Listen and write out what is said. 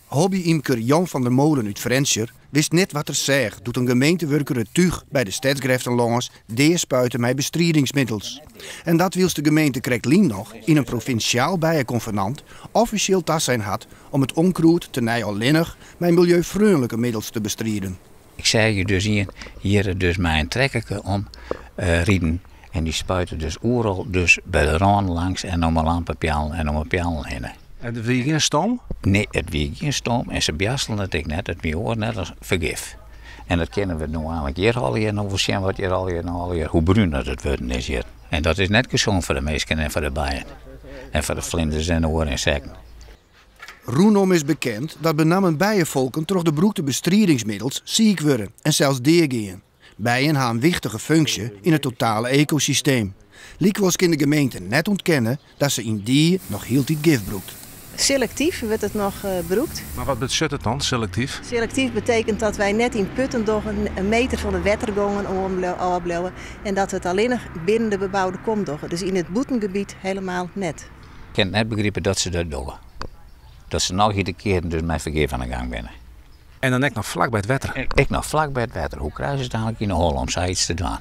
Hobby-imker Jan van der Molen uit Frenscher wist net wat er zegt doet een gemeentewerker het tuig bij de stadsgreftenlongers deerspuiten met bestrijdingsmiddels. En dat wil de gemeente Kreklien nog in een provinciaal bijenconvenant officieel tas zijn had om het onkruid te nij allinnig met milieuvriendelijke middels te bestrijden. Ik zei je dus hier dus mijn trekkerke om rieden. En die spuiten dus overal dus bij de rand langs en om een lampenpjalen en om een pjalen heen. En er wie geen stoom? Nee, het wie geen stoom en ze bjastelen het ik net, het wie hoort net als vergif. En dat kennen we nu eigenlijk hier al hier en we zien wat hier al hier hoe bruin het worden is hier. En dat is net gezond voor de meesten en voor de bijen. En voor de vlinders en de oren insecten. Roenom is bekend dat benammen bijenvolken door de beroekte bestrijdingsmiddels ziek worden en zelfs deergaan. Bijen hebben een wichtige functie in het totale ecosysteem. Likwijls kan de gemeente net ontkennen dat ze in die nog heel tijd gif broekt. Selectief wordt het nog beroekt. Maar wat betekent het dan, selectief? Selectief betekent dat wij net in putten door een meter van de wettergongen opbouwen en dat het alleen nog binnen de bebouwde kom doen. Dus in het boetengebied helemaal net. Ik heb net begrepen dat ze dat doen. Dat ze nog iedere keer dus met vergif aan de gang zijn. En dan net nog vlak bij het wetter. Ik nog vlak bij het wetter. Hoe krijgen ze het eigenlijk in de hol om zoiets te doen?